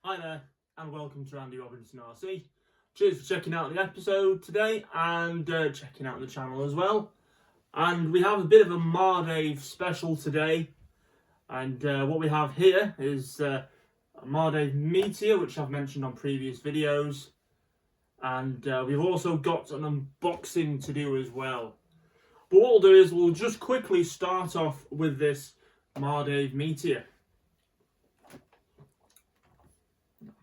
Hi there, and welcome to Andy Robinson RC. Cheers for checking out the episode today and checking out the channel as well. And we have a bit of a Mardave special today. And what we have here is a Mardave Meteor, which I've mentioned on previous videos. And we've also got an unboxing to do as well. But what we'll do is we'll just quickly start off with this Mardave Meteor.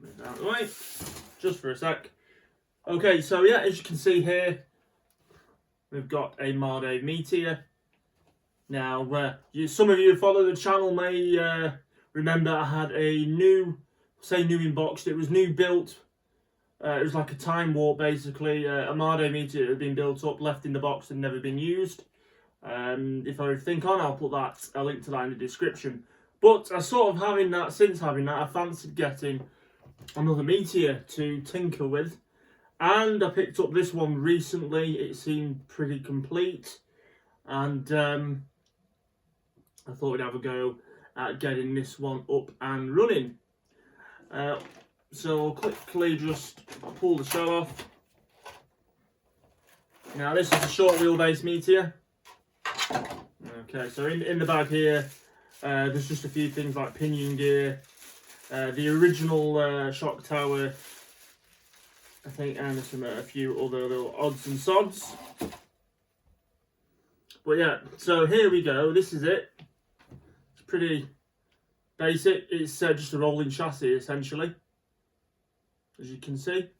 Move that out of the way, just for a sec. Okay, so yeah, as you can see here, we've got a Mardave Meteor. Now, some of you who follow the channel may remember I had a new in box. It was new built. It was like a time warp, basically. A Mardave Meteor that had been built up, left in the box, and never been used. If I think on, I'll put a link to that in the description. But since having that, I fancied getting another Meteor to tinker with, and I picked up this one recently. It seemed pretty complete, and I thought we'd have a go at getting this one up and running. So I'll quickly just pull the shell off. Now this is a short wheelbase Meteor. Okay, so in the bag here, there's just a few things like pinion gear, the original shock tower, I think, and a few other little odds and sods. But yeah, so here we go. This is it. It's pretty basic. It's just a rolling chassis, essentially, as you can see.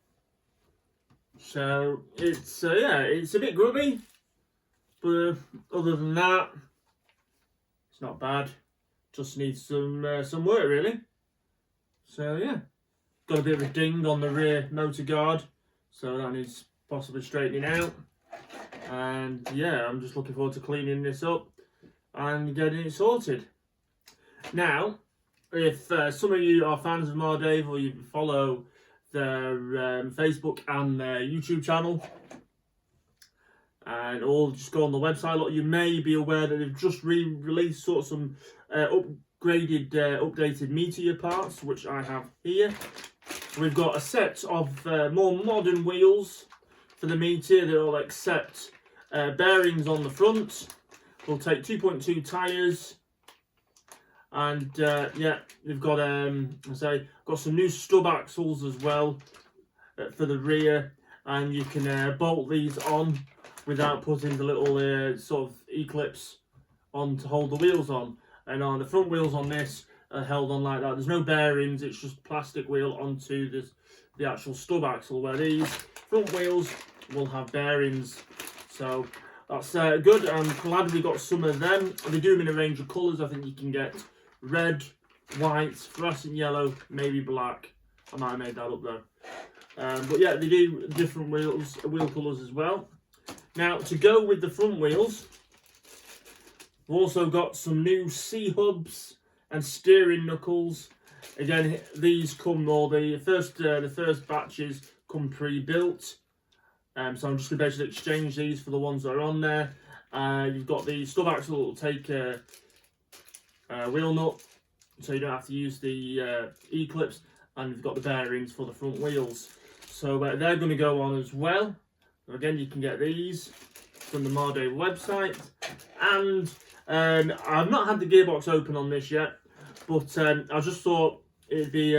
So it's it's a bit grubby, but other than that, it's not bad. Just needs some work, really. So yeah, got a bit of a ding on the rear motor guard, so that needs possibly straightening out. And yeah, I'm just looking forward to cleaning this up and getting it sorted. Now, if some of you are fans of Mardave, or you follow their Facebook and their YouTube channel, and or just go on the website, you may be aware that they've just released some updated Meteor parts, which I have here. We've got a set of more modern wheels for the Meteor. They'll accept bearings on the front. We'll take 2.2 tyres, and yeah, we've got got some new stub axles as well for the rear, and you can bolt these on without putting the little sort of E-clips on to hold the wheels on. And on the front wheels on this are held on like that. There's no bearings, it's just plastic wheel onto the actual stub axle, where these front wheels will have bearings. So that's good. I'm glad we got some of them. They do them in a range of colours. I think you can get red, white, fluorescent yellow, maybe black. I might have made that up though. But yeah, they do different wheel colours as well. Now, to go with the front wheels, we've also got some new C-hubs and steering knuckles. Again, these come, the first batches come pre-built. So I'm just going to basically exchange these for the ones that are on there. You've got the stub axle that will take a wheel nut, so you don't have to use the E-clips, and you've got the bearings for the front wheels. So they're going to go on as well. Again, you can get these from the Mardave website. And I've not had the gearbox open on this yet, but I just thought it'd be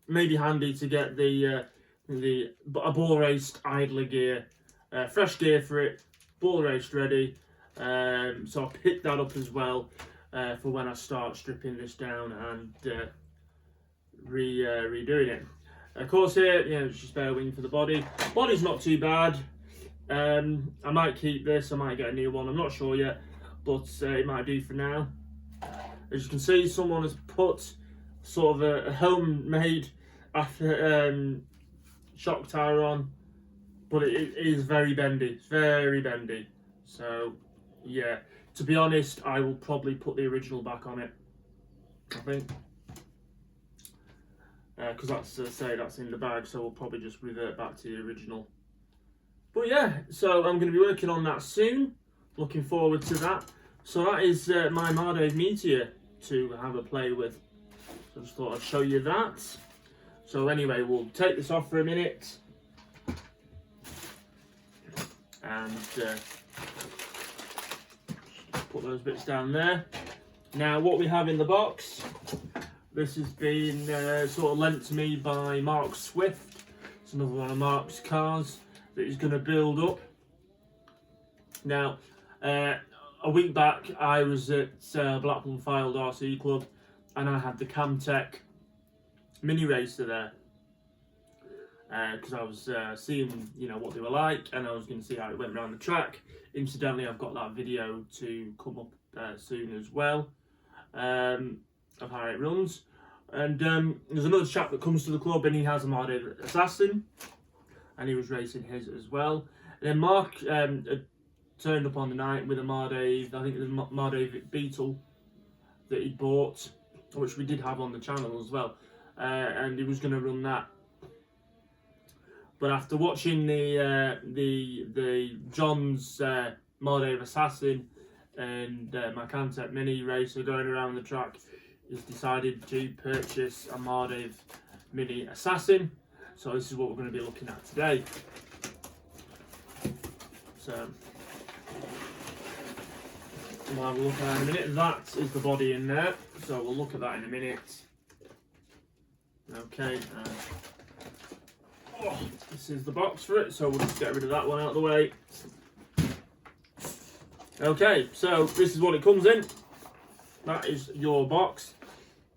maybe handy to get a ball raced idler gear, fresh gear for it, ball raced ready. So I picked that up as well for when I start stripping this down and redoing it. Of course, here, it's just spare wing for the body. Body's not too bad. I might keep this, I might get a new one, I'm not sure yet, but it might do for now. As you can see, someone has put sort of a homemade shock tyre on, but it is very bendy. It's very bendy. So yeah, to be honest, I will probably put the original back on it, I think, because that's in the bag, so we'll probably just revert back to the original. But yeah, so I'm going to be working on that soon. Looking forward to that. So that is my Mardave Meteor to have a play with. So I just thought I'd show you that. So anyway, we'll take this off for a minute. And put those bits down there. Now what we have in the box, this has been sort of lent to me by Mark Swift. It's another one of Mark's cars that he's going to build up. Now, a week back I was at Blackpool Filed RC Club and I had the Camtech mini racer there. Because I was seeing, you know, what they were like, and I was going to see how it went around the track. Incidentally, I've got that video to come up soon as well, of how it runs. And there's another chap that comes to the club, and he has a Mardave Assassin, and he was racing his as well. And then Mark turned up on the night with a Mardave, I think it was Mardave Beetle that he bought, which we did have on the channel as well, and he was going to run that. But after watching the John's Mardave Assassin and my Camtech Mini racer going around the track, he's decided to purchase a Mardave Mini Assassin. So this is what we're going to be looking at today. So we'll have a look at that in a minute. That is the body in there. So we'll look at that in a minute. Okay. This is the box for it, so we'll just get rid of that one out of the way. Okay, so this is what it comes in. That is your box,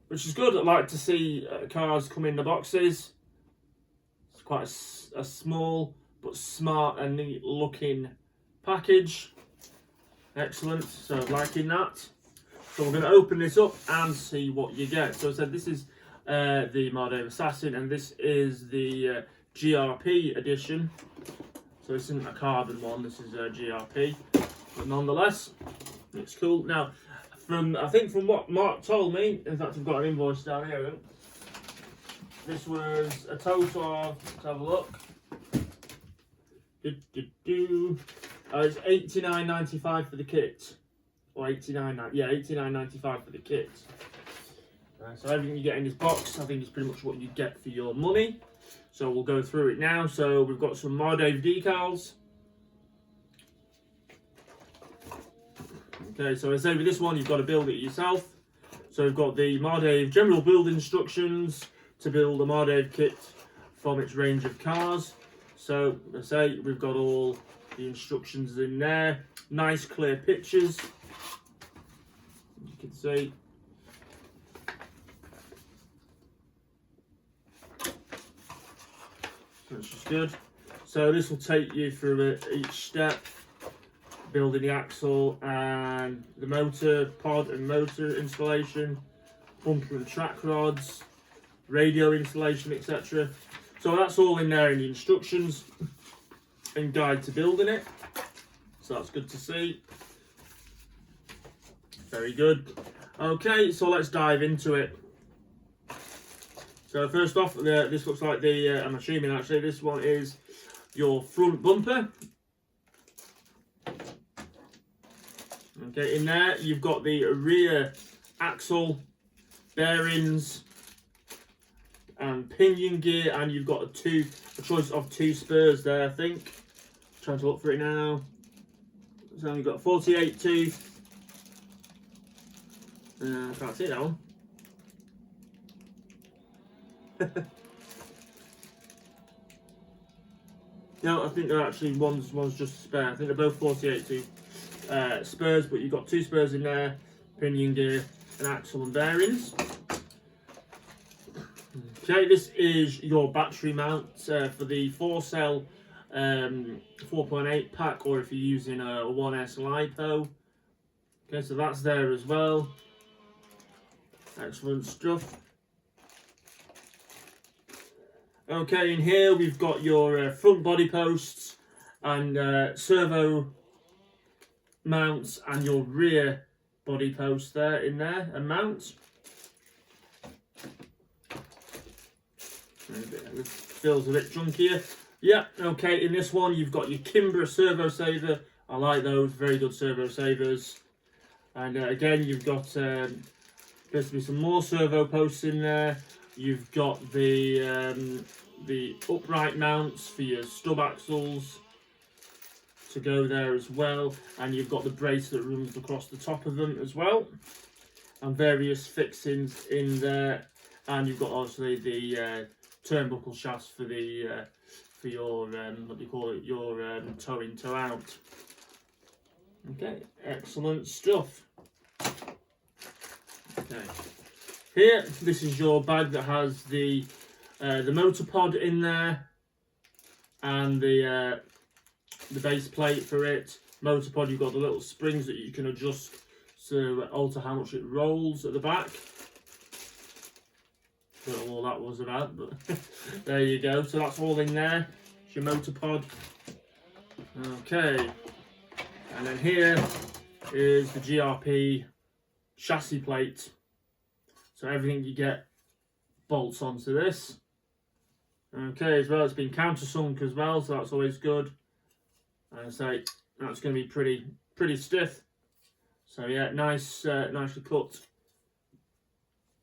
which is good. I like to see cars come in the boxes. It's quite a small but smart and neat looking package. Excellent, so liking that. So we're going to open this up and see what you get. So I said this is the Mardave Assassin, and this is the GRP edition. So this isn't a carbon one, this is a GRP, but nonetheless it's cool. Now I think from what Mark told me, in fact I've got an invoice down here, this was a total of, let's have a look, it's $89.95 for the kit, or $89.95 for the kit. So everything you get in this box I think is pretty much what you get for your money. So we'll go through it now. So we've got some Mardave decals. Okay, so as I say with this one, you've got to build it yourself. So we've got the Mardave general build instructions to build a Mardave kit from its range of cars. So as I say, we've got all the instructions in there. Nice clear pictures, you can see. Which is good. So this will take you through each step, building the axle and the motor pod and motor installation, bumper and track rods, radio installation, etc. So that's all in there in the instructions and guide to building it. So that's good to see. Very good. Okay, so let's dive into it. So first off, this looks like the, I'm assuming actually, this one is your front bumper. Okay, in there you've got the rear axle, bearings, and pinion gear, and you've got a choice of 2 spurs there, I think. I'm trying to look for it now. So you've got 48 tooth. I can't see that one. No, I think they're actually one's just a spare. I think they're both 48 tooth spurs, but you've got 2 spurs in there, pinion gear, and axle and bearings. Okay, this is your battery mount for the 4-cell 4.8 pack, or if you're using a 1S LiPo. Okay, so that's there as well. Excellent stuff. Okay, in here we've got your front body posts and servo mounts, and your rear body post there in there and mount. It feels a bit chunkier. Yeah, okay, in this one you've got your Kimbra servo saver. I like those, very good servo savers. And again, you've got, appears to be some more servo posts in there. You've got the upright mounts for your stub axles to go there as well, and you've got the brace that runs across the top of them as well, and various fixings in there. And you've got obviously the turnbuckle shafts for the for your what do you call it, your toe in, toe out. Okay, excellent stuff. Okay, here, this is your bag that has the motor pod in there, and the base plate for it. Motor pod, you've got the little springs that you can adjust to alter how much it rolls at the back. Don't know what that was about, but there you go. So that's all in there. It's your motor pod. Okay, and then here is the GRP chassis plate. So everything you get bolts onto this. Okay, as well, it's been countersunk as well, so that's always good. And I say that's going to be pretty stiff. So yeah, nice, nicely cut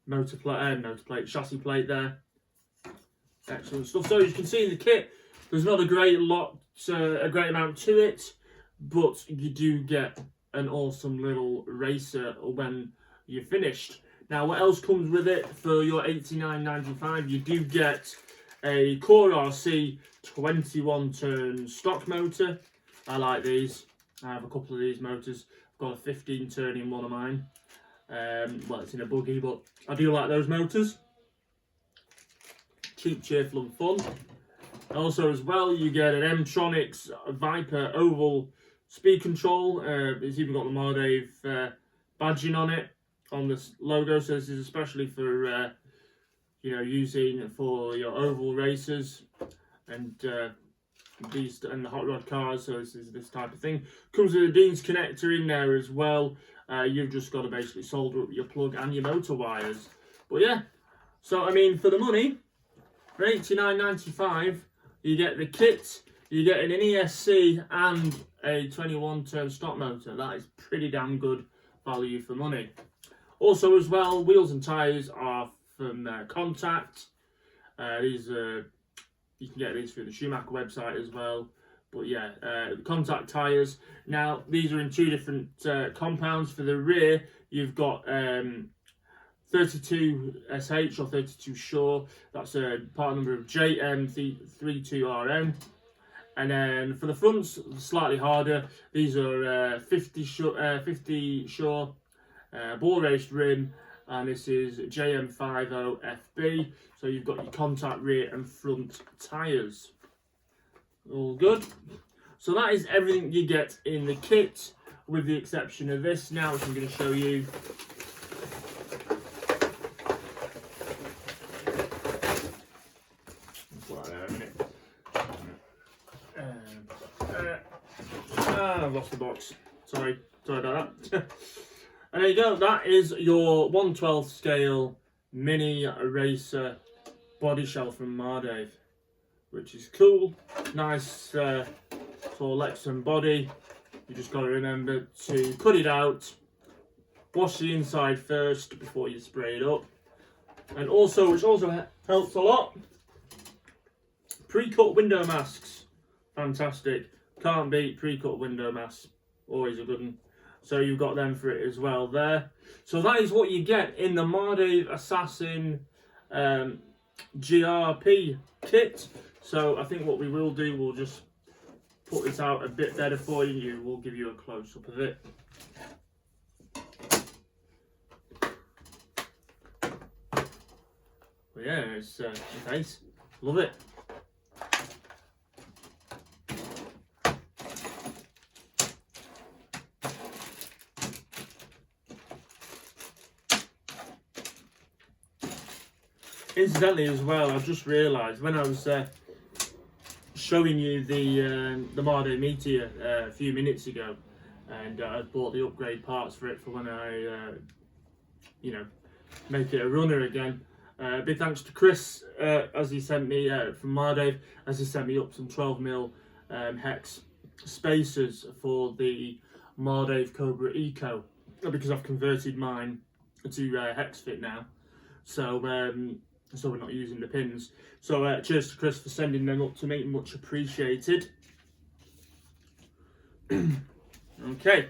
motor plate, chassis plate there. Excellent stuff. So as you can see in the kit, there's not a great amount to it, but you do get an awesome little racer when you're finished. Now, what else comes with it for your $89.95? You do get a Core RC 21 turn stock motor. I like these. I have a couple of these motors. I've got a 15 turn in one of mine. Well, it's in a buggy, but I do like those motors. Cheap, cheerful and fun. Also as well, you get an M-Tronics Viper oval speed control. It's even got the Mardave badging on it, on this logo, so this is especially for using for your oval races and these and the hot rod cars. So this is this type of thing. Comes with a Dean's connector in there as well. You've just got to basically solder up your plug and your motor wires. But yeah, so I mean, for the money, for $89.95, you get the kit, you get an ESC and a 21 turn stock motor. That is pretty damn good value for money. Also as well, wheels and tyres are from Contact. These you can get these through the Schumacher website as well. But yeah, Contact tyres. Now these are in two different compounds. For the rear, you've got 32 SH or 32 Shore. That's a part number of JM32RM. And then for the fronts, slightly harder. These are 50 Shore ball raced rim, and this is JM50FB. So you've got your Contact rear and front tyres. All good. So that is everything you get in the kit, with the exception of this now, which I'm going to show you. I've lost the box. Sorry about that. And there you go. That is your 1/12 scale mini racer body shell from Mardave, which is cool. Nice for Lexan body. You just got to remember to cut it out, wash the inside first before you spray it up. And also, which also helps a lot, pre-cut window masks. Fantastic. Can't beat pre-cut window masks. Always a good one. So you've got them for it as well there. So that is what you get in the Mardave Assassin GRP kit. So I think what we will do, we'll just put this out a bit better for you. We'll give you a close-up of it. But yeah, it's nice. Love it. Incidentally as well, I just realised when I was showing you the Mardave Meteor a few minutes ago, and I bought the upgrade parts for it for when I, make it a runner again. Big thanks to Chris, as he sent me from Mardave, as he sent me up some 12mm hex spacers for the Mardave Cobra Eco, because I've converted mine to hex fit now. So so we're not using the pins. So cheers to Chris for sending them up to me, much appreciated. Okay.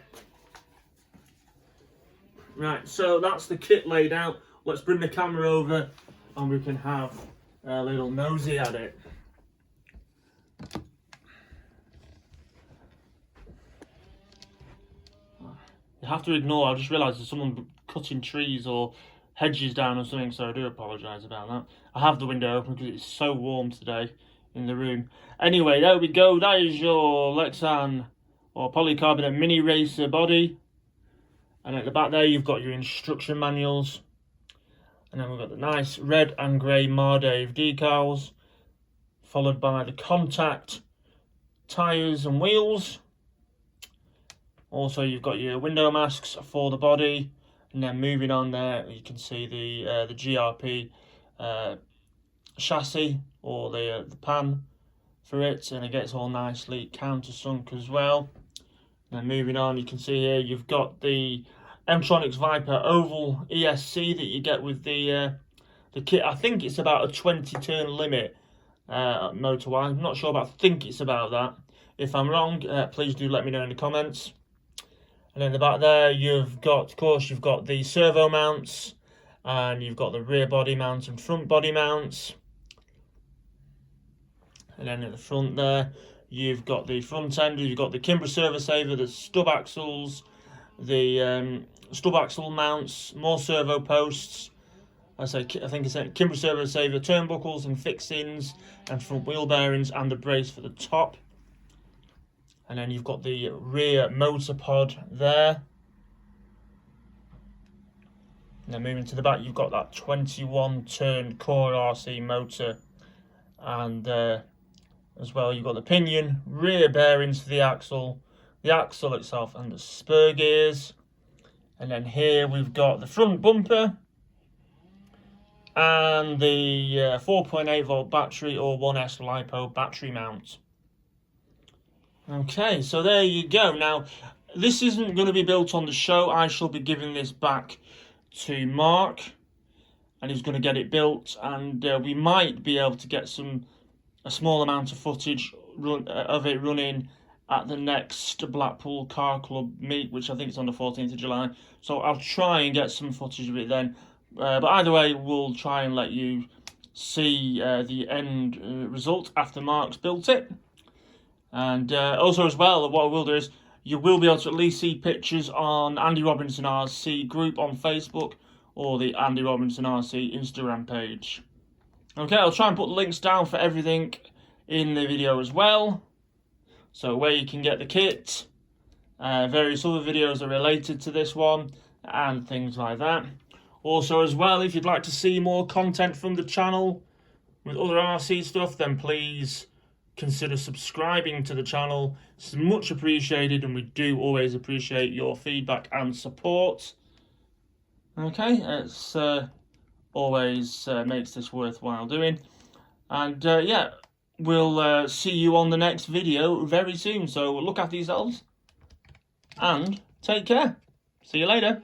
Right, so that's the kit laid out. Let's bring the camera over and we can have a little nosy at it. You have to ignore, I just realised there's someone cutting trees or hedges down or something, so I do apologise about that. I have the window open because it's so warm today in the room. Anyway, there we go. That is your Lexan or polycarbonate mini racer body. And at the back there, you've got your instruction manuals. And then we've got the nice red and grey Mardave decals, followed by the contact tyres and wheels. Also, you've got your window masks for the body. And then moving on there, you can see the GRP chassis or the pan for it. And it gets all nicely countersunk as well. And then moving on, you can see here, you've got the M-Tronics Viper Oval ESC that you get with the kit. I think it's about a 20 turn limit motor-wise. I'm not sure, but I think it's about that. If I'm wrong, please do let me know in the comments. And in the back there, you've got, of course, you've got the servo mounts, and you've got the rear body mounts and front body mounts. And then at the front there, you've got the front end, you've got the Kimbra servo saver, the stub axles, the stub axle mounts, more servo posts. I think it's a Kimbra servo saver, turnbuckles and fixings, and front wheel bearings, and the brace for the top. And then you've got the rear motor pod there. And then moving to the back, you've got that 21 turn core RC motor, and as well, you've got the pinion, rear bearings for the axle itself, and the spur gears. And then here we've got the front bumper and the 4.8 volt battery or 1S LiPo battery mount. Okay, so there you go. Now, this isn't going to be built on the show. I shall be giving this back to Mark, and he's going to get it built, and we might be able to get a small amount of footage of it running at the next Blackpool Car Club meet, which I think is on the 14th of July. So I'll try and get some footage of it then. But either way, we'll try and let you see the end result after Mark's built it. And also as well, what I will do is you will be able to at least see pictures on Andy Robinson RC group on Facebook or the Andy Robinson RC Instagram page. Okay, I'll try and put the links down for everything in the video as well. So where you can get the kit, various other videos are related to this one, and things like that. Also as well, if you'd like to see more content from the channel with other RC stuff, then please consider subscribing to the channel. It's much appreciated, and we do always appreciate your feedback and support. Okay, it's always makes this worthwhile doing. And yeah, we'll see you on the next video very soon. So look after yourselves and take care. See you later.